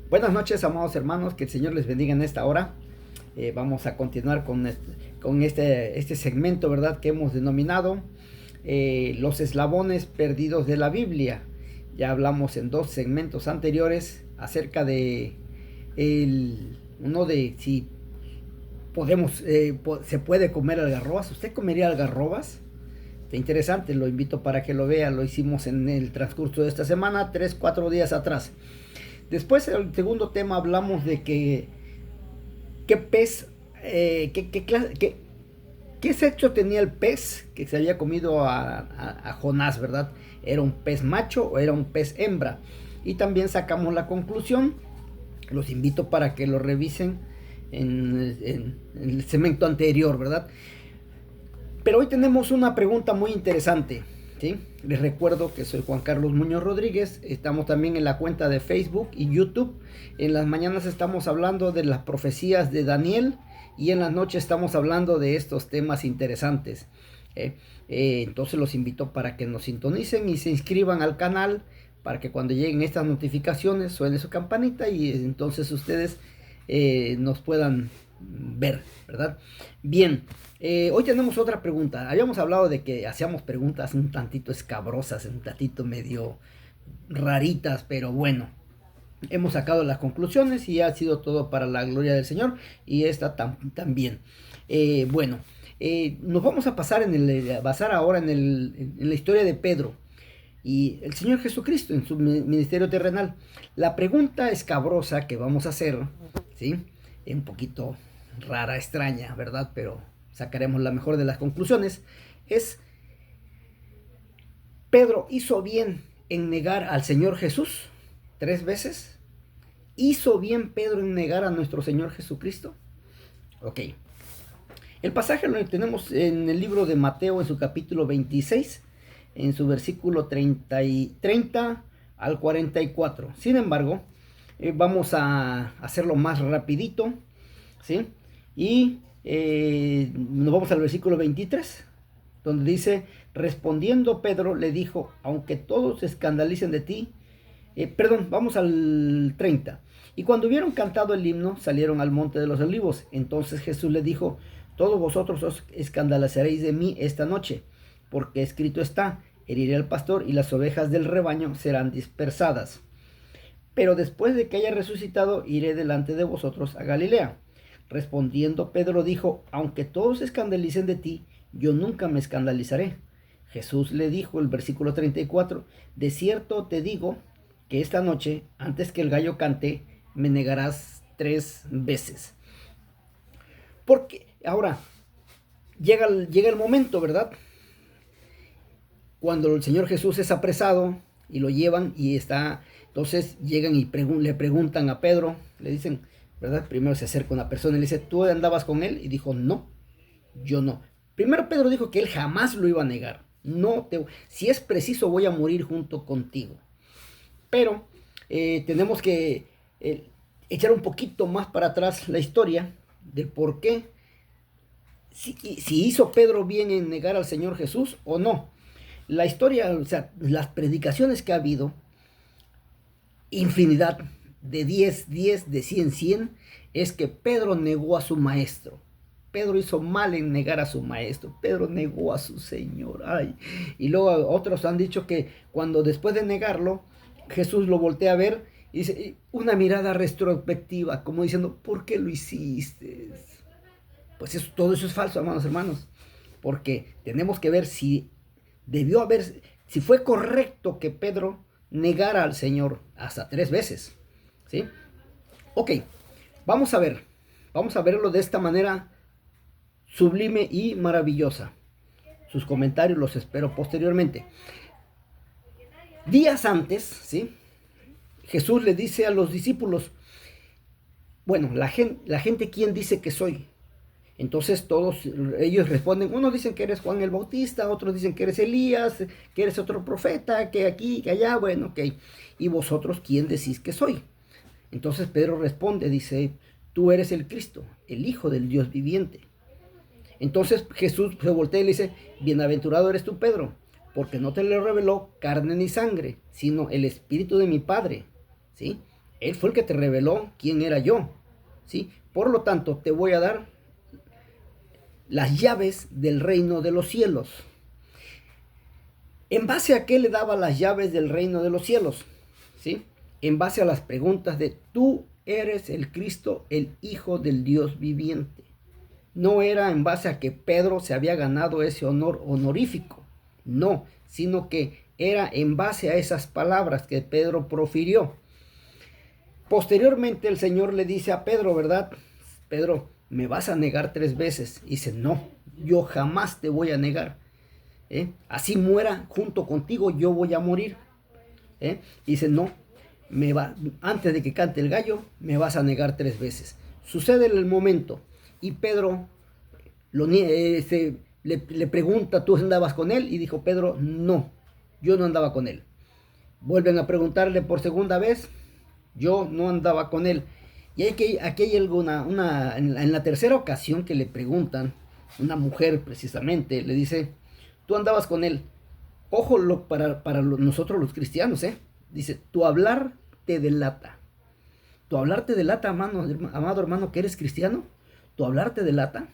Buenas noches, amados hermanos, que el Señor les bendiga en esta hora. Vamos a continuar con este segmento, ¿verdad?, que hemos denominado los eslabones perdidos de la Biblia. Ya hablamos en dos segmentos anteriores acerca de uno de si se puede comer algarrobas. ¿Usted comería algarrobas? Está interesante, lo invito para que lo vea. Lo hicimos en el transcurso de esta semana, 3-4 días atrás. Después, en el segundo tema, hablamos de qué pez, qué sexo tenía el pez que se había comido a Jonás, ¿verdad? ¿Era un pez macho o era un pez hembra? Y también sacamos la conclusión. Los invito para que lo revisen en el segmento anterior, ¿verdad? Pero hoy tenemos una pregunta muy interesante, ¿sí? Les recuerdo que soy Juan Carlos Muñoz Rodríguez. Estamos también en la cuenta de Facebook y YouTube. En las mañanas estamos hablando de las profecías de Daniel y en las noches estamos hablando de estos temas interesantes. Entonces los invito para que nos sintonicen y se inscriban al canal para que cuando lleguen estas notificaciones suene su campanita y entonces ustedes nos puedan ver, ¿verdad? Bien, hoy tenemos otra pregunta. Habíamos hablado de que hacíamos preguntas un tantito escabrosas, un tantito medio raritas, pero bueno, hemos sacado las conclusiones y ha sido todo para la gloria del Señor y esta también. Bueno, nos vamos a basar ahora en la historia de Pedro y el Señor Jesucristo en su ministerio terrenal. La pregunta escabrosa que vamos a hacer, ¿sí?, un poquito rara, extraña, ¿verdad? Pero sacaremos la mejor de las conclusiones. Es: ¿Pedro hizo bien en negar al Señor Jesús 3 veces? ¿Hizo bien Pedro en negar a nuestro Señor Jesucristo? Ok. El pasaje lo tenemos en el libro de Mateo, en su capítulo 26, en su versículo 30 al 44. Sin embargo, vamos a hacerlo más rapidito, ¿sí? Y nos vamos al versículo 23, donde dice: respondiendo Pedro le dijo, aunque todos se escandalicen de ti, vamos al 30. Y cuando hubieron cantado el himno, salieron al monte de los olivos. Entonces Jesús le dijo: todos vosotros os escandalizaréis de mí esta noche, porque escrito está: heriré al pastor y las ovejas del rebaño serán dispersadas. Pero después de que haya resucitado, iré delante de vosotros a Galilea. Respondiendo Pedro dijo: aunque todos se escandalicen de ti, yo nunca me escandalizaré. Jesús le dijo, el versículo 34, de cierto te digo que esta noche, antes que el gallo cante, me negarás 3 veces. Porque ahora llega el momento, ¿verdad?, cuando el Señor Jesús es apresado y lo llevan y está. Entonces llegan y le preguntan a Pedro, le dicen, ¿verdad? Primero se acerca una persona y le dice: ¿tú andabas con él? Y dijo: no, yo no. Primero Pedro dijo que él jamás lo iba a negar. Si es preciso, voy a morir junto contigo. Pero tenemos que echar un poquito más para atrás la historia del por qué, si hizo Pedro bien en negar al Señor Jesús o no. La historia, o sea, las predicaciones que ha habido, infinidad, de 10, 10, de 100, 100, es que Pedro negó a su maestro. Pedro hizo mal en negar a su maestro. Pedro negó a su Señor. Ay. Y luego otros han dicho que cuando después de negarlo, Jesús lo voltea a ver y dice, una mirada retrospectiva, como diciendo: ¿por qué lo hiciste? Pues todo eso es falso, hermanos, porque tenemos que ver si fue correcto que Pedro negara al Señor hasta 3 veces, ¿sí? Ok, vamos a verlo de esta manera sublime y maravillosa. Sus comentarios los espero posteriormente. Días antes, ¿sí?, Jesús le dice a los discípulos: bueno, la gente, ¿quién dice que soy? Entonces todos ellos responden. Unos dicen que eres Juan el Bautista, otros dicen que eres Elías, que eres otro profeta, que aquí, que allá. Bueno, ok. ¿Y vosotros quién decís que soy? Entonces Pedro responde, dice: tú eres el Cristo, el Hijo del Dios viviente. Entonces Jesús se voltea y le dice: bienaventurado eres tú, Pedro, porque no te lo reveló carne ni sangre, sino el Espíritu de mi Padre, ¿sí? Él fue el que te reveló quién era yo, ¿sí? Por lo tanto, te voy a dar las llaves del reino de los cielos. ¿En base a qué le daba las llaves del reino de los cielos? ¿Sí? En base a las preguntas de tú eres el Cristo, el Hijo del Dios viviente. No era en base a que Pedro se había ganado ese honor honorífico, no, sino que era en base a esas palabras que Pedro profirió. Posteriormente el Señor le dice a Pedro, ¿verdad? Pedro, ¿me vas a negar 3 veces? Y dice, no, yo jamás te voy a negar. Así muera junto contigo, yo voy a morir. Y dice, no, antes de que cante el gallo, me vas a negar 3 veces. Sucede en el momento, y Pedro le pregunta, ¿tú andabas con él? Y dijo Pedro, no, yo no andaba con él. Vuelven a preguntarle por segunda vez, yo no andaba con él. Y aquí hay en la tercera ocasión que le preguntan, una mujer precisamente, le dice, tú andabas con él. Ojo para nosotros los cristianos, dice, tu hablar te delata. Tu hablar te delata, amado hermano, que eres cristiano. Tu hablar te delata.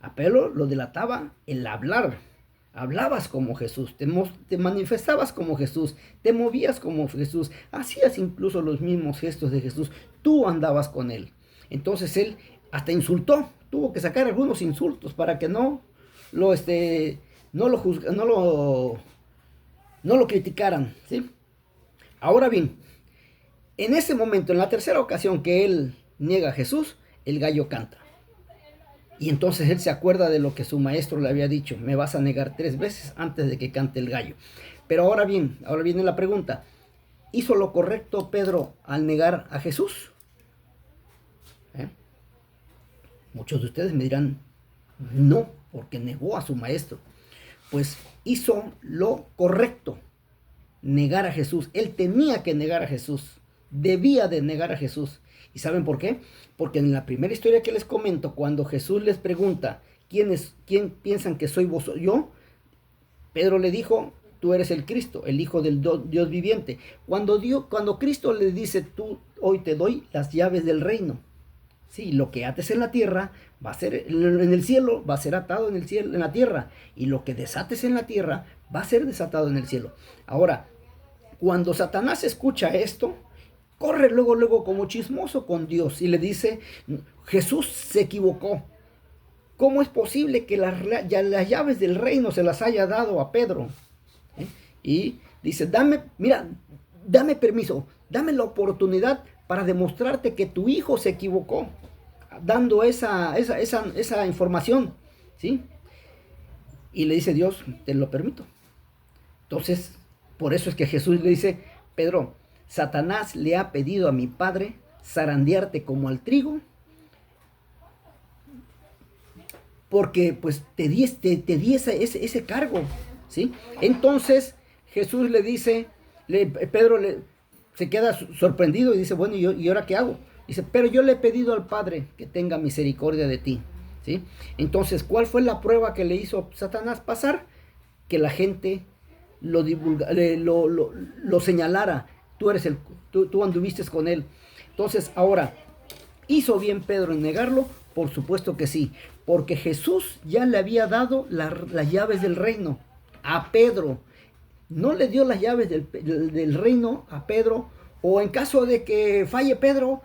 A Pedro lo delataba el hablar. Hablabas como Jesús, te manifestabas como Jesús, te movías como Jesús, hacías incluso los mismos gestos de Jesús. Tú andabas con él. Entonces él hasta insultó, tuvo que sacar algunos insultos para que no lo criticaran, ¿sí? Ahora bien, en ese momento, en la tercera ocasión que él niega a Jesús, el gallo canta. Y entonces él se acuerda de lo que su maestro le había dicho, me vas a negar 3 veces antes de que cante el gallo. Pero ahora viene la pregunta, ¿hizo lo correcto Pedro al negar a Jesús? Muchos de ustedes me dirán, no, porque negó a su maestro. Pues hizo lo correcto, negar a Jesús. Él tenía que negar a Jesús, debía de negar a Jesús. ¿Y saben por qué? Porque en la primera historia que les comento, cuando Jesús les pregunta, ¿quién piensan que soy yo? Pedro le dijo, tú eres el Cristo, el Hijo del Dios viviente. Cuando Cristo le dice, hoy te doy las llaves del reino. Sí, lo que ates en la tierra va a ser en el cielo, va a ser atado en el cielo, en la tierra. Y lo que desates en la tierra va a ser desatado en el cielo. Ahora, cuando Satanás escucha esto, corre luego como chismoso con Dios y le dice, Jesús se equivocó. ¿Cómo es posible que las llaves del reino se las haya dado a Pedro? Y dice, dame permiso, dame la oportunidad para demostrarte que tu hijo se equivocó, dando esa información, ¿sí? Y le dice Dios, te lo permito. Entonces, por eso es que Jesús le dice, Pedro, Satanás le ha pedido a mi Padre zarandearte como al trigo, porque pues te di ese cargo, ¿sí? Entonces Jesús le dice, Pedro se queda sorprendido y dice, bueno, ¿y ahora qué hago? Dice, pero yo le he pedido al Padre que tenga misericordia de ti, ¿sí? Entonces, ¿cuál fue la prueba que le hizo Satanás pasar? Que la gente lo señalara, tú anduviste con él. Entonces, ahora, ¿hizo bien Pedro en negarlo? Por supuesto que sí, porque Jesús ya le había dado las llaves del reino a Pedro. No le dio las llaves del reino a Pedro, o en caso de que falle Pedro,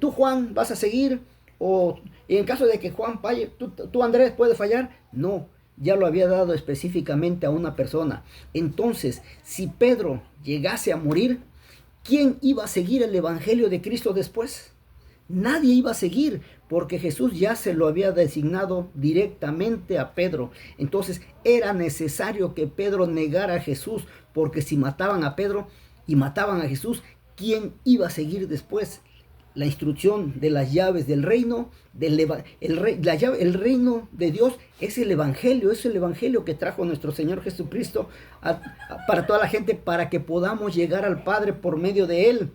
tú Juan vas a seguir, o en caso de que Juan falle, tú Andrés puedes fallar. No, ya lo había dado específicamente a una persona. Entonces, si Pedro llegase a morir, ¿quién iba a seguir el evangelio de Cristo después? Nadie iba a seguir, porque Jesús ya se lo había designado directamente a Pedro. Entonces era necesario que Pedro negara a Jesús, porque si mataban a Pedro y mataban a Jesús, ¿quién iba a seguir después? La instrucción de las llaves del reino, el reino de Dios es el evangelio que trajo nuestro Señor Jesucristo para toda la gente, para que podamos llegar al Padre por medio de él.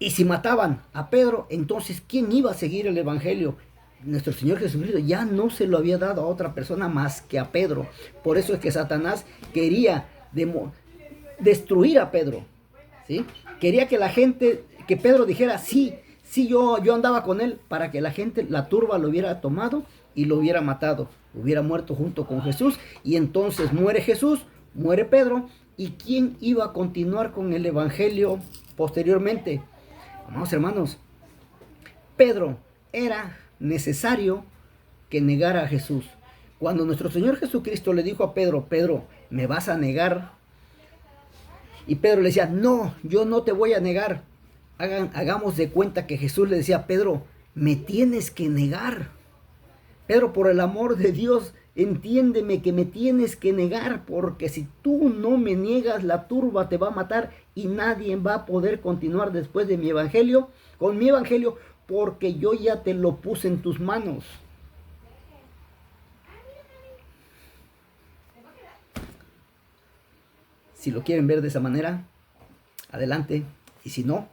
Y si mataban a Pedro, entonces ¿quién iba a seguir el evangelio? Nuestro Señor Jesucristo ya no se lo había dado a otra persona más que a Pedro. Por eso es que Satanás quería destruir a Pedro, ¿sí? Quería que la gente, que Pedro dijera, sí, sí, yo andaba con él, para que la gente, la turba lo hubiera tomado y lo hubiera matado, hubiera muerto junto con Jesús, y entonces muere Jesús, muere Pedro, y ¿quién iba a continuar con el evangelio posteriormente? Amados hermanos, Pedro era necesario que negara a Jesús. Cuando nuestro Señor Jesucristo le dijo a Pedro, Pedro, ¿me vas a negar? Y Pedro le decía, no, yo no te voy a negar. Hagamos de cuenta que Jesús le decía, Pedro, me tienes que negar. Pedro, por el amor de Dios, entiéndeme que me tienes que negar, porque si tú no me niegas, la turba te va a matar y nadie va a poder continuar después de mi evangelio, con mi evangelio, porque yo ya te lo puse en tus manos. Si lo quieren ver de esa manera, adelante. Y si no,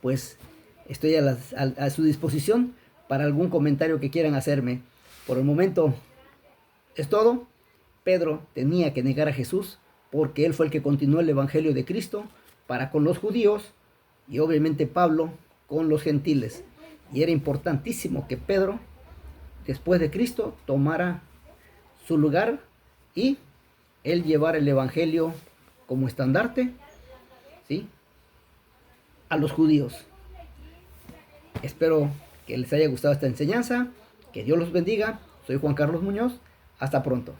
pues estoy a su disposición para algún comentario que quieran hacerme. Por el momento es todo. Pedro tenía que negar a Jesús porque él fue el que continuó el evangelio de Cristo para con los judíos, y obviamente Pablo con los gentiles. Y era importantísimo que Pedro, después de Cristo, tomara su lugar y él llevara el evangelio como estandarte, ¿sí?, a los judíos. Espero que les haya gustado esta enseñanza. Que Dios los bendiga. Soy Juan Carlos Muñoz. Hasta pronto.